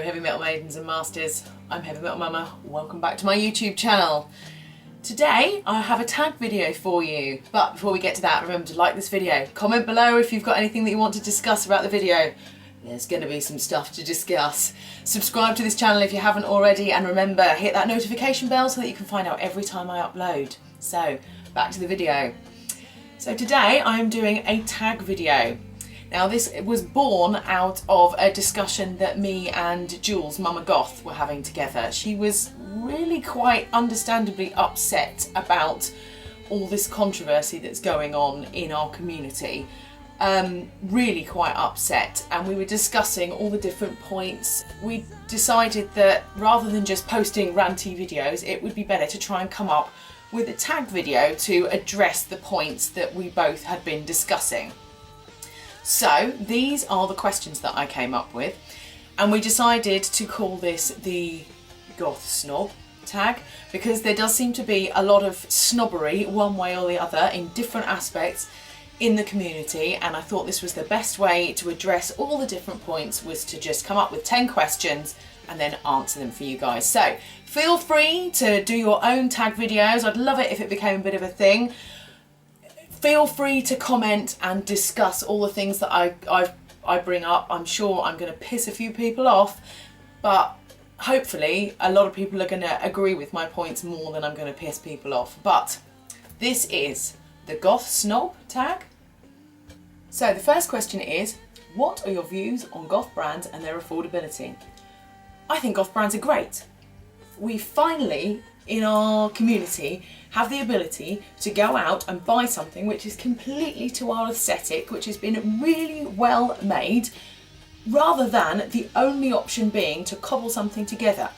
Hello Heavy Metal Maidens and Masters, I'm Heavy Metal Mumma, welcome back to my YouTube channel. Today I have a tag video for you, but before we get to that, remember to like this video, comment below if you've got anything that you want to discuss about the video. There's going to be some stuff to discuss. Subscribe to this channel if you haven't already, and remember, hit that notification bell so that you can find out every time I upload. So, back to the video. So today I'm doing a tag video. Now this was born out of a discussion that me and Jules, Mumma Goth, were having together. She was really quite understandably upset about all this controversy that's going on in our community. Really quite upset, and we were discussing all the different points. We decided that rather than just posting ranty videos, it would be better to try and come up with a tag video to address the points that we both had been discussing. So these are the questions that I came up with, and we decided to call this the Goth Snob tag because there does seem to be a lot of snobbery one way or the other in different aspects in the community, and I thought this was the best way to address all the different points was to just come up with 10 questions and then answer them for you guys. So feel free to do your own tag videos. I'd love it if it became a bit of a thing. Feel free to comment and discuss all the things that I bring up. I'm sure I'm going to piss a few people off, but hopefully a lot of people are going to agree with my points more than I'm going to piss people off. But this is the Goth Snob tag. So the first question is, what are your views on Goth brands and their affordability? I think Goth brands are great. We finally, in our community, have the ability to go out and buy something which is completely to our aesthetic, which has been really well made, rather than the only option being to cobble something together.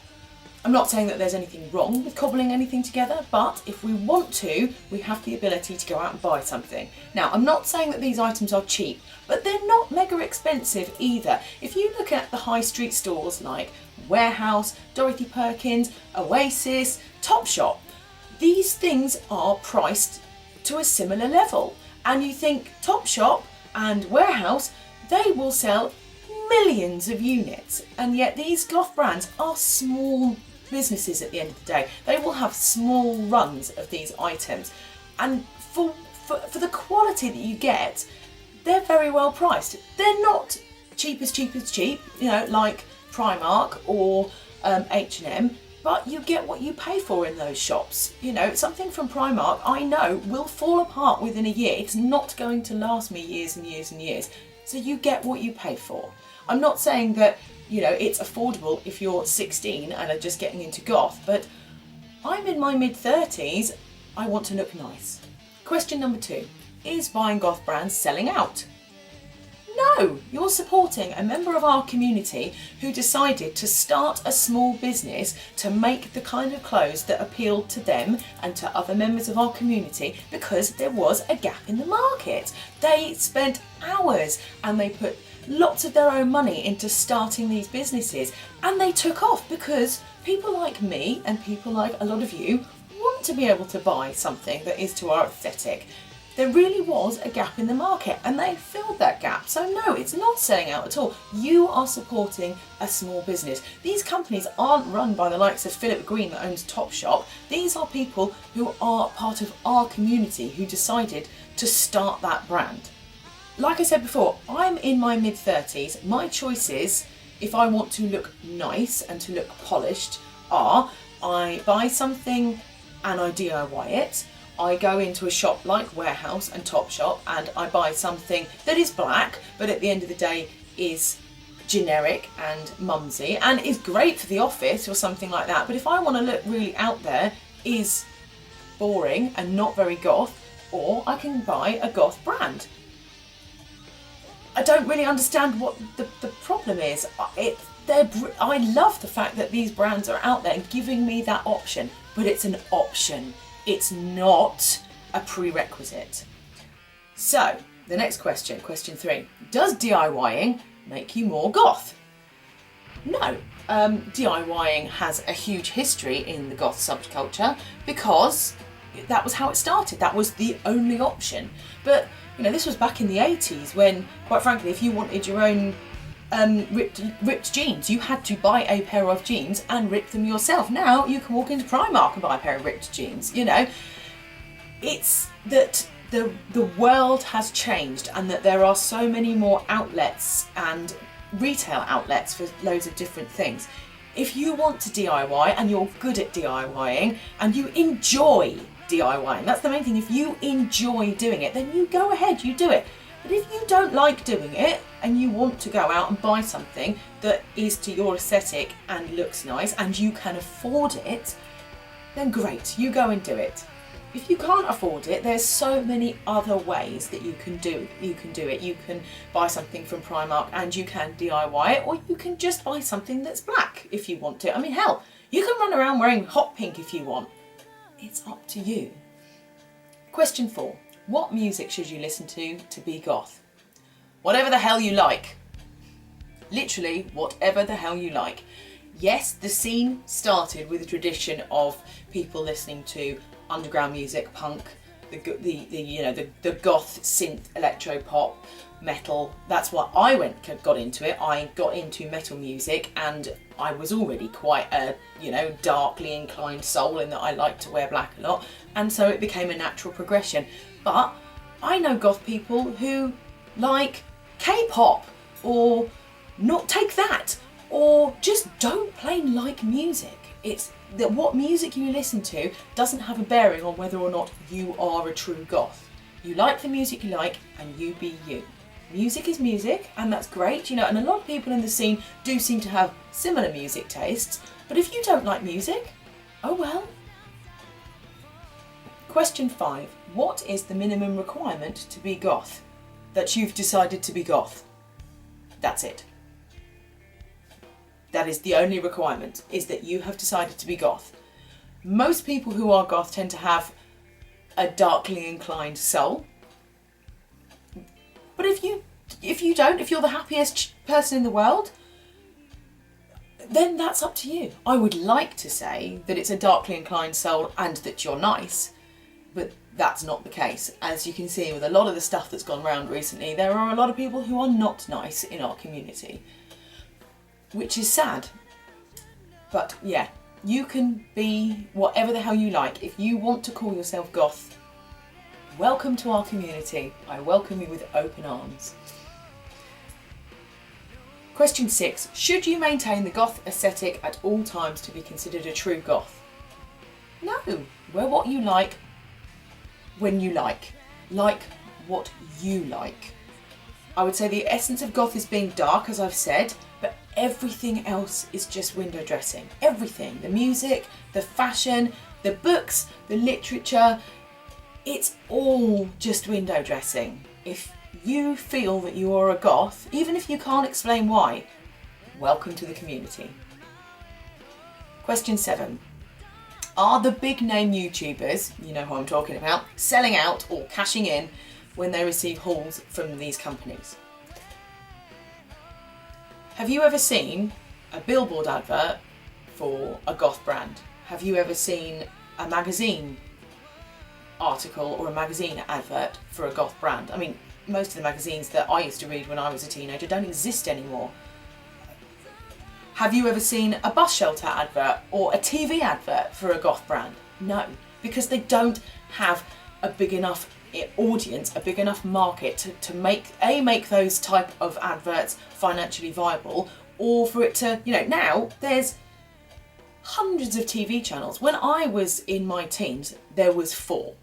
I'm not saying that there's anything wrong with cobbling anything together, but if we want to, we have the ability to go out and buy something. Now, I'm not saying that these items are cheap, but they're not mega expensive either. If you look at the high street stores like Warehouse, Dorothy Perkins, Oasis, Topshop, these things are priced to a similar level. And you think Topshop and Warehouse, they will sell millions of units, and yet these Goth brands are small businesses at the end of the day. They will have small runs of these items, and for the quality that you get, they're very well priced. They're not cheap, you know, like Primark or H&M, but you get what you pay for in those shops. You know, something from Primark I know will fall apart within a year. It's not going to last me years and years and years. So you get what you pay for. I'm not saying that, you know, it's affordable if you're 16 and are just getting into goth, but I'm in my mid-30s, I want to look nice. Question number 2, is buying goth brands selling out? No, you're supporting a member of our community who decided to start a small business to make the kind of clothes that appealed to them and to other members of our community because there was a gap in the market. They spent hours and they put lots of their own money into starting these businesses, and they took off because people like me and people like a lot of you want to be able to buy something that is to our aesthetic. There really was a gap in the market and they filled that gap. So no, it's not selling out at all. You are supporting a small business. These companies aren't run by the likes of Philip Green that owns Topshop. These are people who are part of our community who decided to start that brand. Like I said before, I'm in my mid-30s. My choices, if I want to look nice and to look polished, are I buy something and I DIY it. I go into a shop like Warehouse and Topshop and I buy something that is black, but at the end of the day is generic and mumsy and is great for the office or something like that. But if I want to look really out there, is boring and not very goth, or I can buy a goth brand. I don't really understand what the problem is. I love the fact that these brands are out there giving me that option, but it's an option. It's not a prerequisite. So, the next question, question 3. Does DIYing make you more goth? No. DIYing has a huge history in the goth subculture because that was how it started. That was the only option. But, you know, this was back in the 80s when, quite frankly, if you wanted your own ripped jeans. You had to buy a pair of jeans and rip them yourself. Now you can walk into Primark and buy a pair of ripped jeans. You know, it's that the world has changed, and that there are so many more outlets and retail outlets for loads of different things. If you want to DIY and you're good at DIYing and you enjoy DIYing, that's the main thing. If you enjoy doing it, then you go ahead, you do it. But if you don't like doing it and you want to go out and buy something that is to your aesthetic and looks nice and you can afford it, then great, you go and do it. If you can't afford it, there's so many other ways that you can do it. You can buy something from Primark and you can DIY it, or you can just buy something that's black if you want to. I mean, hell, you can run around wearing hot pink if you want. It's up to you. Question 4. What music should you listen to be goth? Whatever the hell you like. Literally, whatever the hell you like. Yes, the scene started with a tradition of people listening to underground music, punk, the goth synth, electro pop, metal. That's what I got into it. I got into metal music, and I was already quite a darkly inclined soul in that I like to wear black a lot, and so it became a natural progression. But I know goth people who like K-pop, or not take that, or just don't plain like music. It's that what music you listen to doesn't have a bearing on whether or not you are a true goth. You like the music you like, and you be you. Music is music, and that's great, and a lot of people in the scene do seem to have similar music tastes, but if you don't like music, oh well. Question 5. What is the minimum requirement to be goth? That you've decided to be goth. That's it. That is the only requirement, is that you have decided to be goth. Most people who are goth tend to have a darkly inclined soul. But if you're the happiest person in the world, then that's up to you. I would like to say that it's a darkly inclined soul and that you're nice, but that's not the case. As you can see with a lot of the stuff that's gone around recently, there are a lot of people who are not nice in our community, which is sad. But yeah, you can be whatever the hell you like. If you want to call yourself goth, welcome to our community. I welcome you with open arms. Question 6. Should you maintain the goth aesthetic at all times to be considered a true goth? No. Wear what you like, when you like. Like what you like. I would say the essence of goth is being dark, as I've said, but everything else is just window dressing. Everything. The music, the fashion, the books, the literature, it's all just window dressing. If you feel that you are a goth, even if you can't explain why, welcome to the community. Question 7. Are the big name YouTubers, you know who I'm talking about, selling out or cashing in when they receive hauls from these companies? Have you ever seen a billboard advert for a goth brand? Have you ever seen a magazine article or a magazine advert for a goth brand? I mean, most of the magazines that I used to read when I was a teenager don't exist anymore. Have you ever seen a bus shelter advert or a TV advert for a goth brand? No, because they don't have a big enough audience, a big enough market to make those type of adverts financially viable, or for it to, now there's hundreds of TV channels. When I was in my teens, there was 5.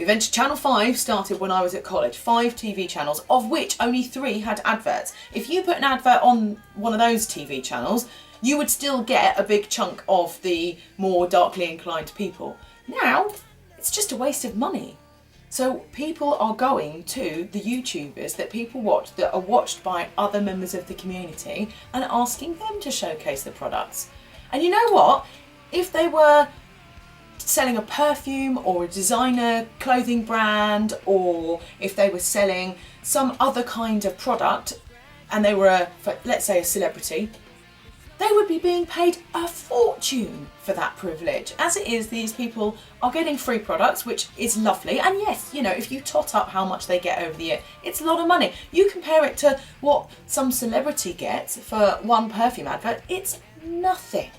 Eventually, Channel 5 started when I was at college. 5 TV channels, of which only 3 had adverts. If you put an advert on one of those TV channels, you would still get a big chunk of the more darkly inclined people. Now, it's just a waste of money. So people are going to the YouTubers that people watch, that are watched by other members of the community, and asking them to showcase the products. And you know what? If they were selling a perfume or a designer clothing brand, or if they were selling some other kind of product and they were, let's say, a celebrity, they would be being paid a fortune for that privilege. As it is, these people are getting free products, which is lovely. And yes, you know, if you tot up how much they get over the year, it's a lot of money. You compare it to what some celebrity gets for one perfume advert, it's nothing.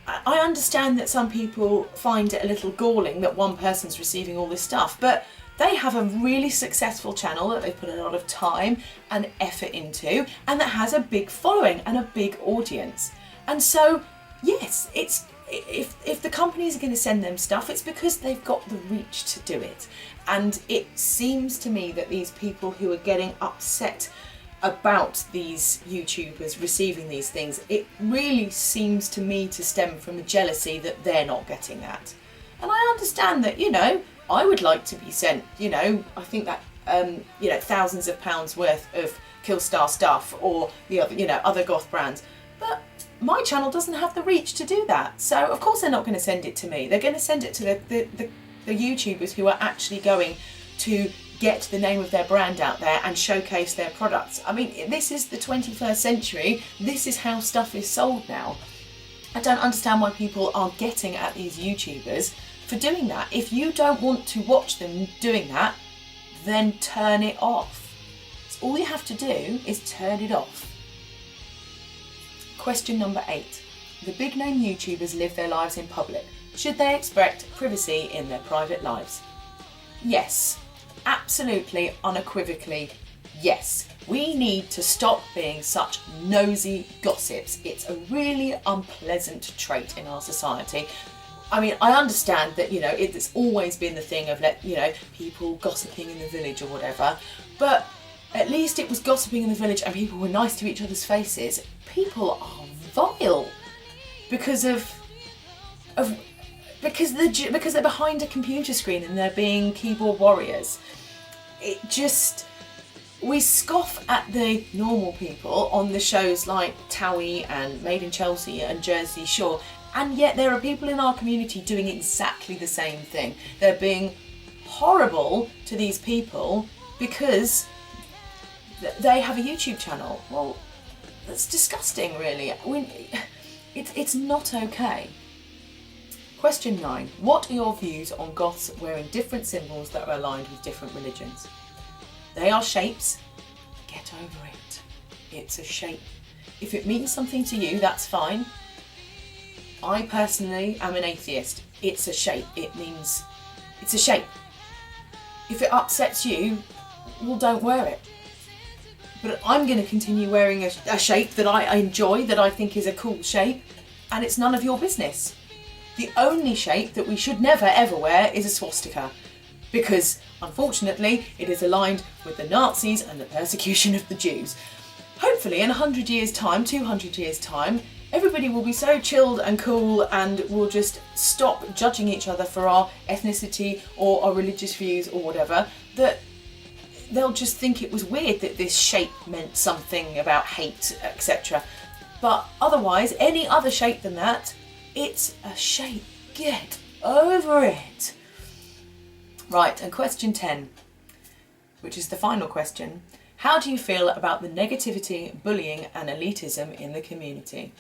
I understand that some people find it a little galling that one person's receiving all this stuff, but they have a really successful channel that they've put a lot of time and effort into, and that has a big following and a big audience. And so, yes, it's if the companies are going to send them stuff, it's because they've got the reach to do it. And it seems to me that these people who are getting upset about these YouTubers receiving these things, it really seems to me to stem from a jealousy that they're not getting that. And I understand that, you know, I would like to be sent, you know, I think that, you know, thousands of pounds worth of Killstar stuff or the other, you know, other Goth brands. But my channel doesn't have the reach to do that. So of course they're not going to send it to me. They're going to send it to the YouTubers who are actually going to get the name of their brand out there and showcase their products. I mean, this is the 21st century. This is how stuff is sold now. I don't understand why people are getting at these YouTubers for doing that. If you don't want to watch them doing that, then turn it off. So all you have to do is turn it off. Question number 8. The big name YouTubers live their lives in public. Should they expect privacy in their private lives? Yes, absolutely, unequivocally, yes. We need to stop being such nosy gossips. It's a really unpleasant trait in our society. I mean, I understand that, you know, it's always been the thing of, you know, people gossiping in the village or whatever, but at least it was gossiping in the village and people were nice to each other's faces. People are vile because they're behind a computer screen and they're being keyboard warriors. It just, we scoff at the normal people on the shows like Towie and Made in Chelsea and Jersey Shore. And yet there are people in our community doing exactly the same thing. They're being horrible to these people because they have a YouTube channel. Well, that's disgusting, really. It's not okay. Question 9. What are your views on goths wearing different symbols that are aligned with different religions? They are shapes. Get over it. It's a shape. If it means something to you, that's fine. I personally am an atheist. It's a shape. It means it's a shape. If it upsets you, well, don't wear it. But I'm going to continue wearing a shape that I enjoy, that I think is a cool shape, and it's none of your business. The only shape that we should never ever wear is a swastika, because unfortunately it is aligned with the Nazis and the persecution of the Jews. Hopefully in 100 years time, 200 years time, everybody will be so chilled and cool and will just stop judging each other for our ethnicity or our religious views or whatever, that they'll just think it was weird that this shape meant something about hate, etc. But otherwise, any other shape than that, it's a shape. Get over it. Right, and question 10, which is the final question. How do you feel about the negativity, bullying and elitism in the community?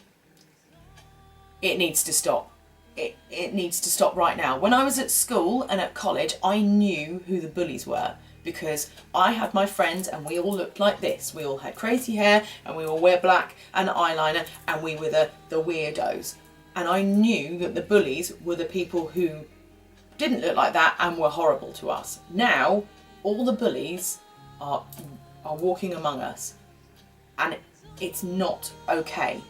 It needs to stop. It needs to stop right now. When I was at school and at college, I knew who the bullies were because I had my friends and we all looked like this. We all had crazy hair and we all wear black and eyeliner and we were the weirdos. And I knew that the bullies were the people who didn't look like that and were horrible to us. Now, all the bullies are walking among us and it's not okay.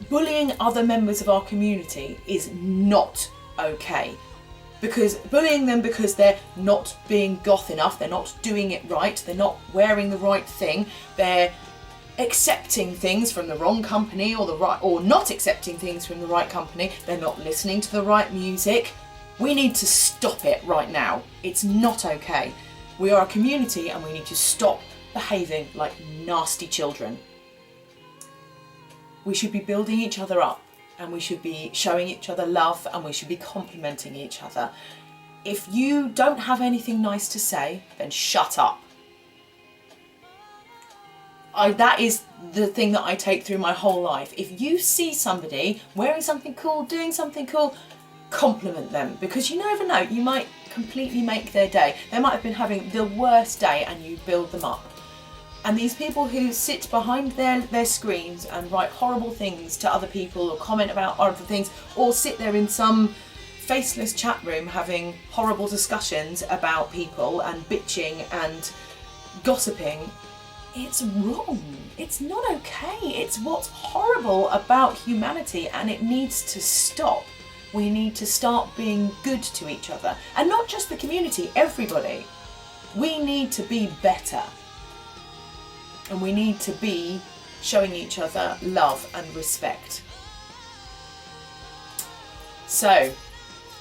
Bullying other members of our community is not okay. Because bullying them because they're not being goth enough, they're not doing it right, they're not wearing the right thing, they're accepting things from the wrong company or not accepting things from the right company, they're not listening to the right music. We need to stop it right now. It's not okay. We are a community and we need to stop behaving like nasty children. We should be building each other up and we should be showing each other love and we should be complimenting each other. If you don't have anything nice to say, then shut up. that is the thing that I take through my whole life. If you see somebody wearing something cool, doing something cool, compliment them, because you never know, you might completely make their day. They might have been having the worst day and you build them up. And these people who sit behind their screens and write horrible things to other people or comment about other things, or sit there in some faceless chat room having horrible discussions about people and bitching and gossiping, it's wrong. It's not okay. It's what's horrible about humanity, and it needs to stop. We need to start being good to each other, and not just the community, everybody. We need to be better, and we need to be showing each other love and respect. So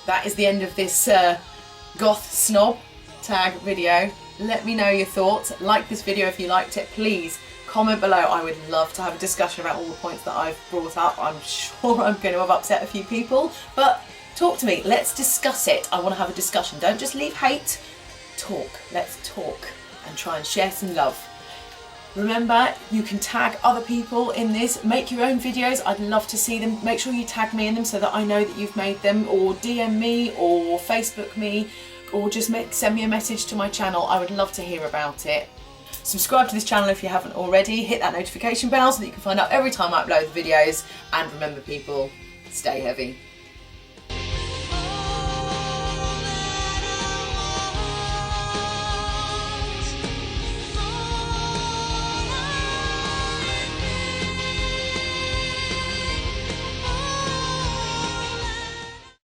that is the end of this Goth Snob tag video. Let me know your thoughts. Like this video if you liked it. Please comment below. I would love to have a discussion about all the points that I've brought up. I'm sure I'm going to have upset a few people, but talk to me. Let's discuss it. I want to have a discussion. Don't just leave hate. Talk. Let's talk and try and share some love. Remember, you can tag other people in this. Make your own videos. I'd love to see them. Make sure you tag me in them so that I know that you've made them, or DM me or Facebook me, or just send me a message to my channel. I would love to hear about it. Subscribe to this channel if you haven't already. Hit that notification bell so that you can find out every time I upload the videos. And remember, people, stay heavy.